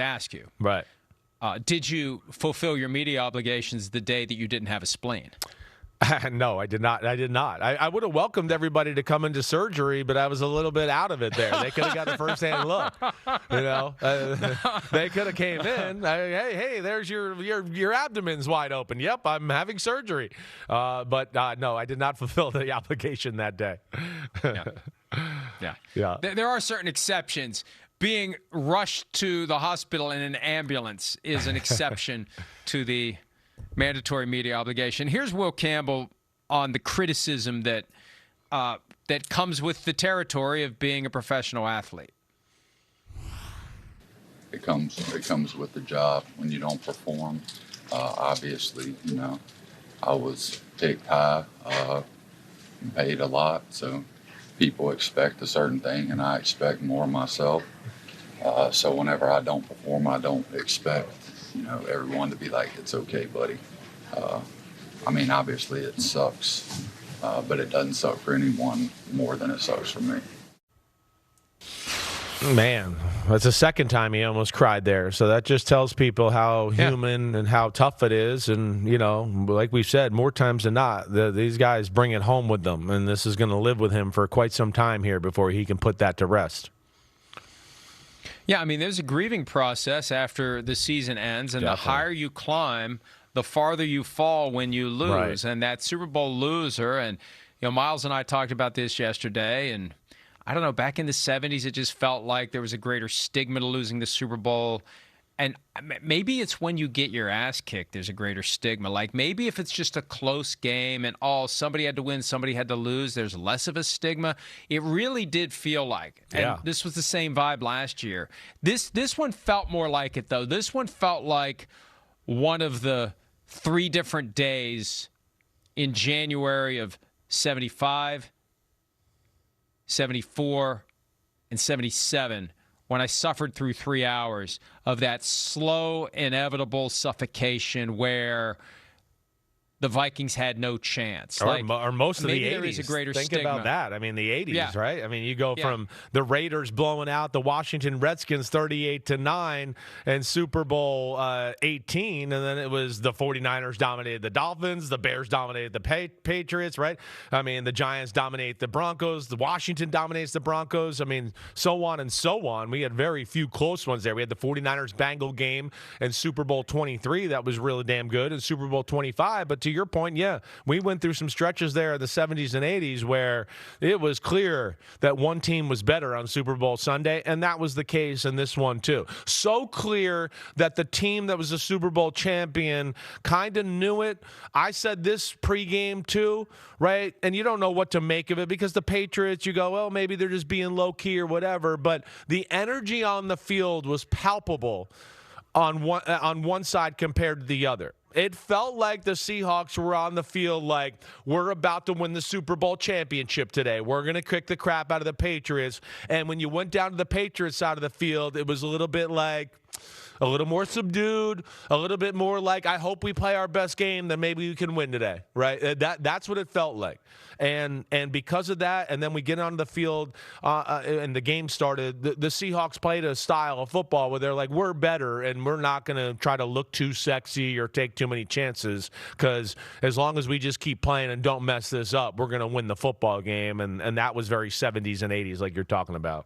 ask you. Right. Did you fulfill your media obligations the day that you didn't have a spleen? No, I did not. I would have welcomed everybody to come into surgery, but I was a little bit out of it there. They could have got a first-hand look. They could have came in. Hey, there's your abdomen's wide open. Yep, I'm having surgery. But no, I did not fulfill the obligation that day. Yeah. There are certain exceptions. Being rushed to the hospital in an ambulance is an exception to the mandatory media obligation. Here's Will Campbell on the criticism that comes with the territory of being a professional athlete. It comes with the job when you don't perform. Obviously, I was picked high, paid a lot, so people expect a certain thing, and I expect more of myself. So whenever I don't perform, I don't expect everyone to be like, it's okay, buddy. Obviously it sucks, but it doesn't suck for anyone more than it sucks for me. Man, that's the second time he almost cried there. So that just tells people how human and how tough it is. And, like we said, more times than not, these guys bring it home with them. And this is going to live with him for quite some time here before he can put that to rest. Yeah, there's a grieving process after the season ends, and Definitely. The higher you climb, the farther you fall when you lose. Right. And that Super Bowl loser, and Miles and I talked about this yesterday, and I don't know, back in the 70s, it just felt like there was a greater stigma to losing the Super Bowl. And maybe it's when you get your ass kicked, there's a greater stigma. Like maybe if it's just a close game and somebody had to win, somebody had to lose, there's less of a stigma. It really did feel like. And this was the same vibe last year. This one felt more like it, though. This one felt like one of the 3 different days in January of 75, 74, and 77 when I suffered through 3 hours of that slow, inevitable suffocation where the Vikings had no chance. Or most of the 80s. There is a greater Think stigma. about that. The 80s, right? You go Yeah. from the Raiders blowing out the Washington Redskins 38-9 and Super Bowl 18, and then it was the 49ers dominated the Dolphins, the Bears dominated the Patriots, right? The Giants dominate the Broncos, the Washington dominates the Broncos, so on and so on. We had very few close ones there. We had the 49ers-Bengal game and Super Bowl 23 that was really damn good, and Super Bowl 25, but to your point, we went through some stretches there in the 70s and 80s where it was clear that one team was better on Super Bowl Sunday, and that was the case in this one too. So clear that the team that was the Super Bowl champion kind of knew it. I said this pregame too, right? And you don't know what to make of it because the Patriots, you go, well, maybe they're just being low-key or whatever, but the energy on the field was palpable on one side compared to the other. It felt like the Seahawks were on the field like, we're about to win the Super Bowl championship today. We're going to kick the crap out of the Patriots. And when you went down to the Patriots side of the field, it was a little bit like a little more subdued, a little bit more like, I hope we play our best game, then maybe we can win today, right? That's what it felt like. And because of that, and then we get onto the field and the game started, the Seahawks played a style of football where they're like, we're better and we're not going to try to look too sexy or take too many chances because as long as we just keep playing and don't mess this up, we're going to win the football game. And that was very 70s and 80s like you're talking about.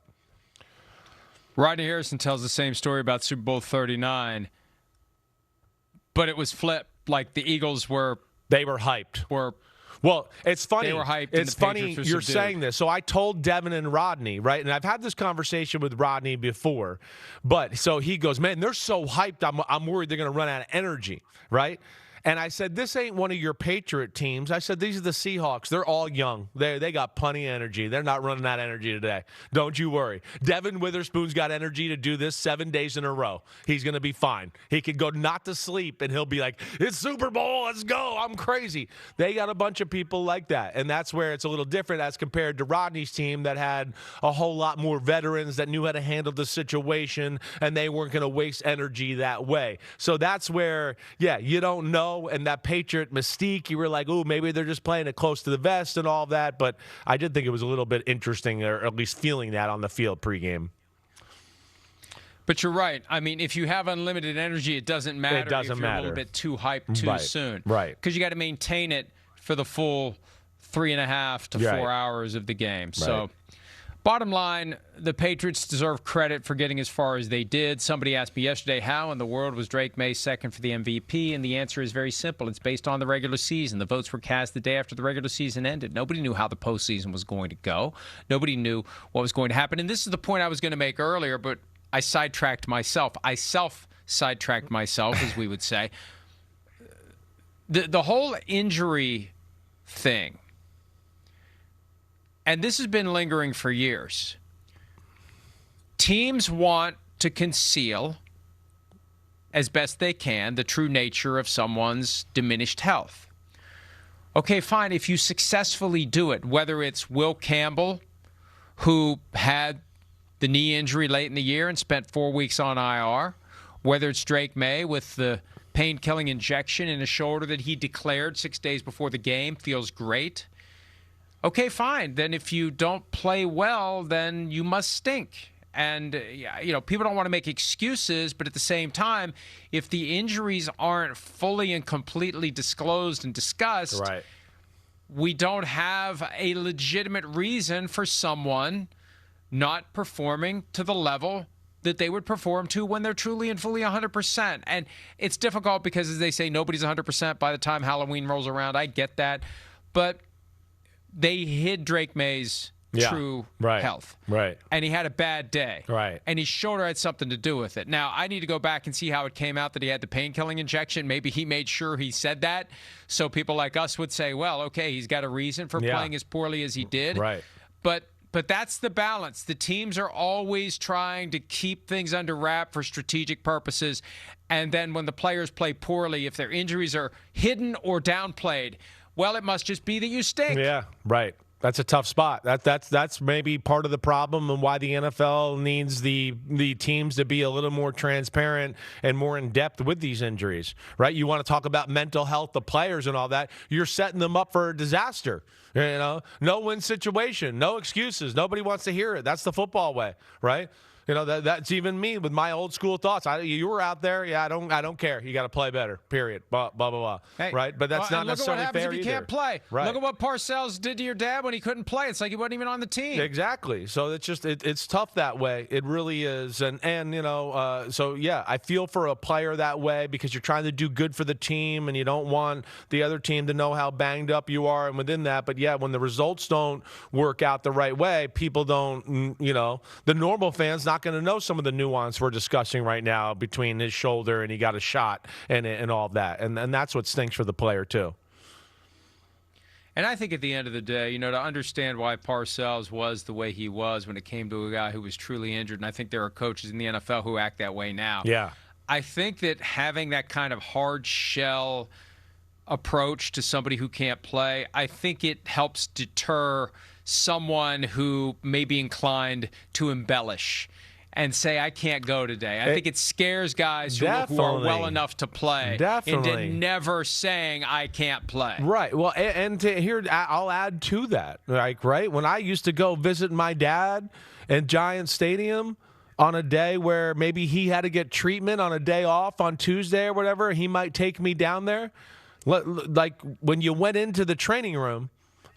Rodney Harrison tells the same story about Super Bowl 39, but it was flipped. Like the Eagles were hyped. Well, it's funny. They were hyped. It's funny you're saying this. So I told Devin and Rodney, right? And I've had this conversation with Rodney before. But so he goes, man, they're so hyped. I'm worried they're going to run out of energy, right? And I said, this ain't one of your Patriot teams. I said, these are the Seahawks. They're all young. They got plenty of energy. They're not running out of energy today. Don't you worry. Devin Witherspoon's got energy to do this 7 days in a row. He's going to be fine. He could go not to sleep, and he'll be like, it's Super Bowl. Let's go. I'm crazy. They got a bunch of people like that, and that's where it's a little different as compared to Rodney's team that had a whole lot more veterans that knew how to handle the situation, and they weren't going to waste energy that way. So that's where, you don't know. And that Patriot mystique, you were like, ooh, maybe they're just playing it close to the vest and all that. But I did think it was a little bit interesting, or at least feeling that on the field pregame. But you're right. I mean, if you have unlimited energy, it doesn't matter if you're a little bit too hyped too soon. Right. Because you got to maintain it for the full 3.5 to 4 hours of the game. Right. So, bottom line, the Patriots deserve credit for getting as far as they did. Somebody asked me yesterday, how in the world was Drake May second for the MVP? And the answer is very simple. It's based on the regular season. The votes were cast the day after the regular season ended. Nobody knew how the postseason was going to go. Nobody knew what was going to happen. And this is the point I was going to make earlier, but I sidetracked myself. I self-sidetracked myself, as we would say. The whole injury thing, and this has been lingering for years. Teams want to conceal, as best they can, the true nature of someone's diminished health. Okay, fine. If you successfully do it, whether it's Will Campbell, who had the knee injury late in the year and spent 4 weeks on IR, whether it's Drake May with the pain-killing injection in his shoulder that he declared 6 days before the game, feels great. Okay, fine. Then if you don't play well, then you must stink. And, people don't want to make excuses, but at the same time, if the injuries aren't fully and completely disclosed and discussed, Right. we don't have a legitimate reason for someone not performing to the level that they would perform to when they're truly and fully 100%. And it's difficult because, as they say, nobody's 100% by the time Halloween rolls around. I get that. But they hid Drake May's true health. Right. And he had a bad day. Right. And his shoulder had something to do with it. Now, I need to go back and see how it came out that he had the pain-killing injection. Maybe he made sure he said that. So people like us would say, well, okay, he's got a reason for playing as poorly as he did. Right. But that's the balance. The teams are always trying to keep things under wrap for strategic purposes. And then when the players play poorly, if their injuries are hidden or downplayed, well, it must just be that you stink. Yeah, right. That's a tough spot. That's maybe part of the problem and why the NFL needs the teams to be a little more transparent and more in depth with these injuries, right? You want to talk about mental health, the players and all that. You're setting them up for a disaster. No win situation, no excuses. Nobody wants to hear it. That's the football way, right? That's even me with my old school thoughts. You were out there, I don't care. You got to play better. Period. Blah blah blah. Hey, right? But that's not necessarily fair. Look at what happens if you can't play. Right. Look at what Parcells did to your dad when he couldn't play. It's like he wasn't even on the team. Exactly. So it's just it's tough that way. It really is. And so yeah, I feel for a player that way because you're trying to do good for the team and you don't want the other team to know how banged up you are and within that. But yeah, when the results don't work out the right way, people don't. The normal fans not going to know some of the nuance we're discussing right now between his shoulder and he got a shot and all of that. And that's what stinks for the player too. And I think at the end of the day, to understand why Parcells was the way he was when it came to a guy who was truly injured, and I think there are coaches in the NFL who act that way now. Yeah. I think that having that kind of hard shell approach to somebody who can't play, I think it helps deter someone who may be inclined to embellish and say, I can't go today. I think it scares guys who are well enough to play into never saying, I can't play. Right. Well, and here, I'll add to that. Right? When I used to go visit my dad at Giant Stadium on a day where maybe he had to get treatment on a day off on Tuesday or whatever, he might take me down there. Like when you went into the training room,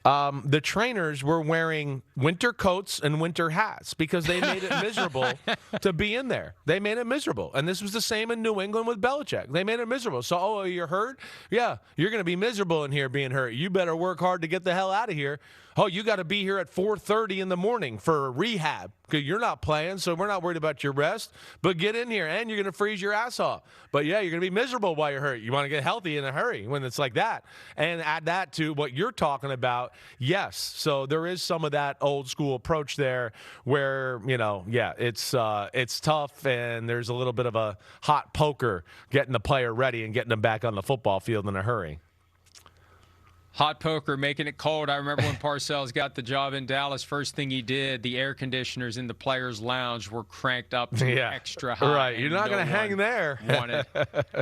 the trainers were wearing winter coats and winter hats because they made it miserable to be in there. They made it miserable. And this was the same in New England with Belichick. They made it miserable. So, you're hurt? Yeah, you're going to be miserable in here being hurt. You better work hard to get the hell out of here. Oh, you got to be here at 4:30 in the morning for rehab because you're not playing, so we're not worried about your rest. But get in here, and you're going to freeze your ass off. But, yeah, you're going to be miserable while you're hurt. You want to get healthy in a hurry when it's like that. And add that to what you're talking about. Yes, so there is some of that old school approach there where, it's tough, and there's a little bit of a hot poker getting the player ready and getting them back on the football field in a hurry. Hot poker, making it cold. I remember when Parcells got the job in Dallas, first thing he did, the air conditioners in the players' lounge were cranked up to extra high. Right, you're not going to hang there. Wanted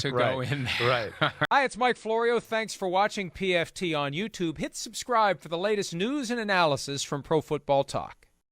to go in there. Right. Hi, it's Mike Florio. Thanks for watching PFT on YouTube. Hit subscribe for the latest news and analysis from Pro Football Talk.